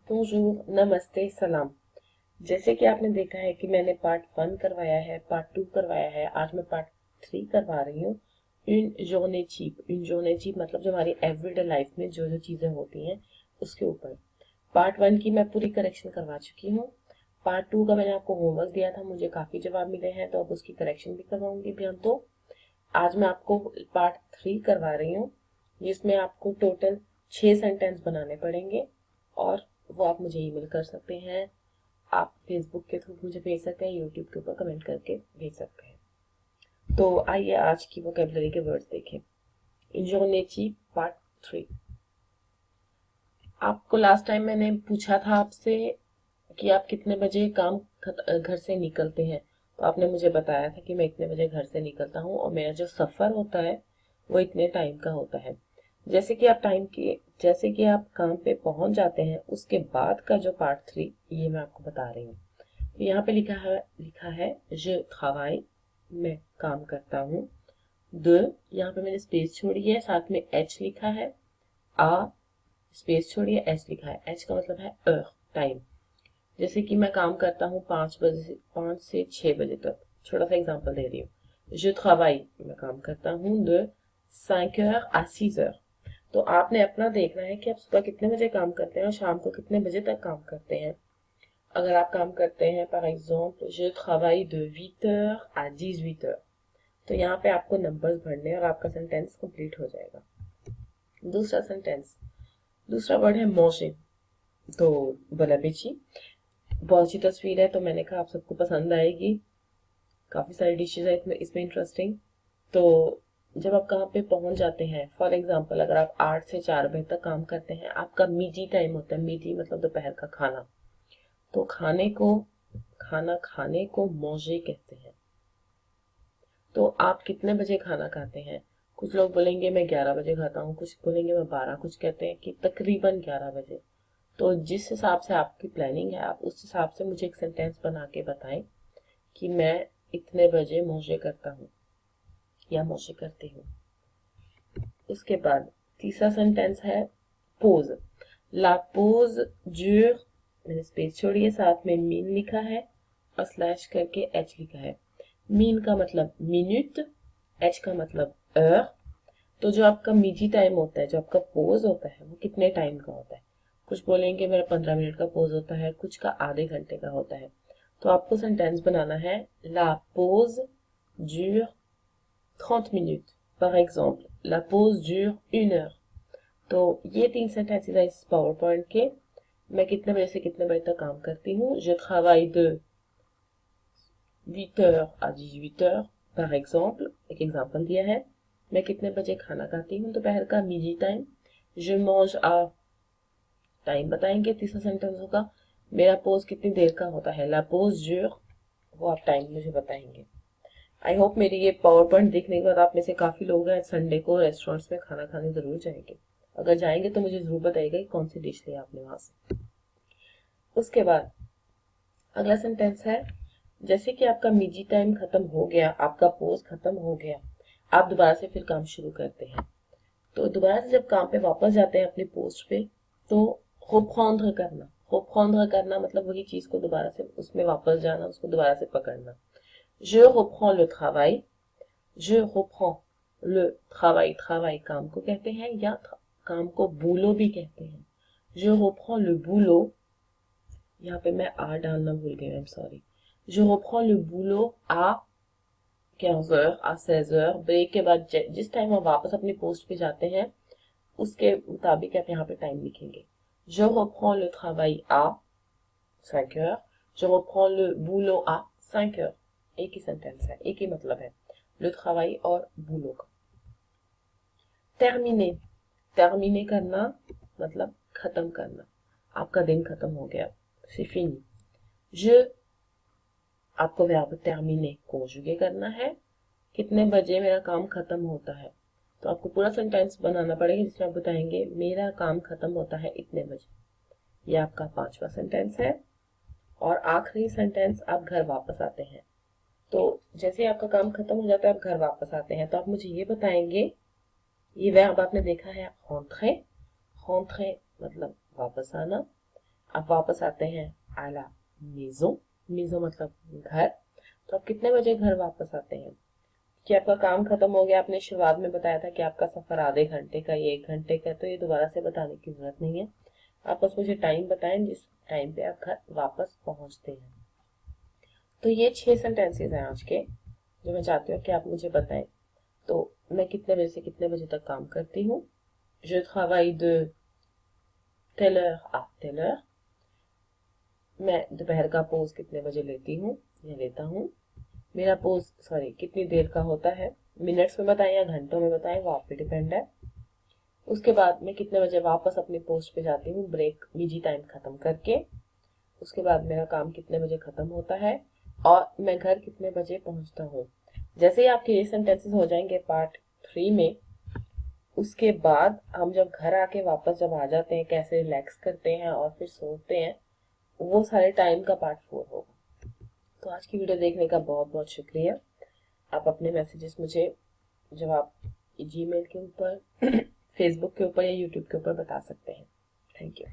बोंजूर, नमस्ते, सलाम। जैसे कि आपने देखा है कि मैंने पार्ट 1 करवाया है, पार्ट 2 करवाया है, आज मैं पार्ट 3 करवा रही हूँ। इन जोने चीप मतलब जो हमारी एवरीडे लाइफ में जो जो चीज़ें होती हैं उसके ऊपर। पार्ट 1 की मैं पूरी करेक्शन करवा चुकी हूँ। पार्ट 2 का मैंने आपको होमवर्क दिया था, मुझे काफ़ी जवाब मिले हैं तो अब उसकी करेक्शन भी करवाऊंगी भी हम तो। आज मैं आपको पार्ट 3 करवा रही हूँ, जिसमें आपको टोटल 6 सेंटेंस बनाने पड़ेंगे और वो आप मुझे ईमेल कर सकते हैं, आप फेसबुक के थ्रू मुझे भेज सकते हैं, यूट्यूब के ऊपर कमेंट करके भेज सकते हैं। तो आइए आज की वोकेबलरी के वर्ड्स देखें। इंजोनेची पार्ट 3। आपको लास्ट टाइम मैंने पूछा था आपसे कि आप कितने बजे घर से निकलते हैं, तो आपने मुझे बताया था कि मैं इतने बजे घर से निकलता हूँ और मेरा जो सफ़र होता है वो इतने टाइम का होता है। जैसे कि आप काम पे पहुंच जाते हैं उसके बाद का जो पार्ट 3 ये मैं आपको बता रही हूँ। तो यहाँ पे लिखा है je travaille, मैं काम करता हूँ। de, यहाँ पे मैंने स्पेस छोड़ी है, साथ में h लिखा है। आ, स्पेस छोड़िए, एच लिखा है। एच का मतलब है टाइम। जैसे कि मैं काम करता हूँ 5 से 6 बजे तक। छोटा सा एग्जांपल दे रही हूँ। je travaille, मैं काम करता हूँ de 5 heures à 6 heures। तो आपने अपना देखना है कि आप सुबह कितने बजे काम करते हैं और शाम को कितने बजे तक काम करते हैं। अगर आप काम करते हैं par exemple je travaille de 8 heures à 18 heures, तो यहाँ पे आपको नंबर्स भरने और आपका सेंटेंस कंप्लीट हो जाएगा। दूसरा वर्ड है manger। तो बोला बेची, बहुत अच्छी तस्वीर है तो मैंने कहा आप सबको पसंद आएगी। काफ़ी सारी डिशेज है इसमें इंटरेस्टिंग। तो जब आप कहाँ पे पहुंच जाते हैं, फॉर एग्जांपल अगर आप 8 से 4 बजे तक काम करते हैं, आपका मीठी टाइम होता है। मीठी मतलब दोपहर का खाना। तो खाना खाने को मौजे कहते हैं। तो आप कितने बजे खाना खाते हैं? कुछ लोग बोलेंगे मैं 11 बजे खाता हूँ, कुछ बोलेंगे मैं 12, कुछ कहते हैं कि तकरीबन 11 बजे। तो जिस हिसाब से आपकी प्लानिंग है आप उस हिसाब से मुझे एक सेंटेंस बना के बताएं कि मैं इतने बजे मौजे करता हूँ या मौजे करती हूँ। उसके बाद तीसरा सेंटेंस है पोज। ला पोज ड्यूर, मैंने स्पेस छोड़ी है, साथ में मीन लिखा है और स्लैश करके एच लिखा है। मीन का मतलब मिनट, एच का मतलब heure। तो जो आपका मीजी टाइम होता है, जो आपका पोज होता है वो कितने टाइम का होता है? कुछ बोलेंगे मेरा 15 मिनट का पोज होता है, कुछ का आधे घंटे का होता है। तो आपको सेंटेंस बनाना है ला pose dure 30 minutes, par exemple la pause dure 1 heure। तो ये 3 सेंटेंसेस है इस पावर पॉइंट के। मैं कितने बजे से कितने बजे तक काम करती हूँ? je travaille de 8 heures à 18 heures, par exemple। एक एग्जांपल दिया है। मैं कितने बजे खाना खाती हूँ दोपहर का, मीजी टाइम। je mange à, टाइम बताएंगे तीसरा सेंटेंस होगा। मेरा पोज कितनी देर का होता है, la pause dure, वो आप टाइम मुझे बताएंगे। आई होप मेरी ये पावर पॉइंट देखने के बाद आप में से काफी लोग हैं संडे को रेस्टोरेंट्स में खाना खाने जरूर जाएंगे। अगर जाएंगे तो मुझे जरूर बताइएगा कि कौन सी डिश ली आपने वहां से। उसके बाद अगला सेंटेंस है, जैसे कि आपका मीजी टाइम खत्म हो गया, आपका पोज खत्म हो गया, आप दोबारा से फिर काम शुरू करते हैं। तो दोबारा से जब काम पे वापस जाते हैं अपनी पोस्ट पे, तो reprendre करना मतलब वही चीज को दोबारा से उसमें वापस जाना, उसको दोबारा से पकड़ना। je reprends le travail, je reprends le travail, travail काम को कहते हैं या काम को boulot भी कहते हैं। je reprends le boulot, यहाँ पे मैं आ डालना भूल गई, I am sorry. je reprends le boulot à 15 heures, à 16 heures। Break के बाद जिस टाइम आप वापस अपनी पोस्ट पे जाते हैं उसके मुताबिक आप यहाँ पे टाइम लिखेंगे। je reprends le travail à 5 heures, je reprends le boulot à 5 heures। एक ही सेंटेंस है, एक ही मतलब है le travail और boulot का। टर्मिने, टर्मिने करना मतलब खत्म करना, आपका दिन खत्म हो गया, c'est fini। je, आपको वर्ब टर्मिने conjugué करना है, कितने बजे मेरा काम खत्म होता है। तो आपको पूरा सेंटेंस बनाना पड़ेगा जिसमें आप बताएंगे मेरा काम खत्म होता है इतने बजे। ये आपका 5वां सेंटेंस है। और आखिरी सेंटेंस, आप घर वापस आते हैं। तो जैसे आपका काम खत्म हो जाता है, आप घर वापस आते हैं, तो आप मुझे ये बताएंगे, ये वर्ब आपने देखा है rentrer, rentrer मतलब वापस आना। आप वापस आते हैं à la maison, maison मतलब घर। तो आप कितने बजे घर वापस आते हैं कि आपका काम खत्म हो गया? आपने शुरुआत में बताया था कि आपका सफर आधे घंटे का, ये 1 घंटे का, तो ये दोबारा से बताने की जरूरत नहीं है। आप बस मुझे टाइम बताएं जिस टाइम पे आप घर वापस पहुंचते हैं। तो ये 6 सेंटेंसेस हैं आज के, जो मैं चाहती हूँ कि आप मुझे बताएं। तो मैं कितने बजे से कितने बजे तक काम करती हूँ? Je travaille de telle heure à telle heure। मैं दोपहर का पोज कितने बजे लेती हूँ या लेता हूँ? मेरा पोज कितनी देर का होता है? मिनट्स में बताएं या घंटों में बताएं, वो आप पे डिपेंड है। उसके बाद मैं कितने बजे वापस अपने पोस्ट पे जाती हूँ ब्रेक निजी टाइम खत्म करके? उसके बाद मेरा काम कितने बजे खत्म होता है और मैं घर कितने बजे पहुंचता हूँ? जैसे ही आपके ये सेंटेंसेस हो जाएंगे पार्ट 3 में, उसके बाद हम जब घर आके वापस जब आ जाते हैं, कैसे रिलैक्स करते हैं और फिर सोते हैं, वो सारे टाइम का पार्ट 4 होगा। तो आज की वीडियो देखने का बहुत बहुत शुक्रिया। आप अपने मैसेजेस मुझे जवाब जीमेल के ऊपर, फेसबुक के ऊपर या यूट्यूब के ऊपर बता सकते हैं। Thank you.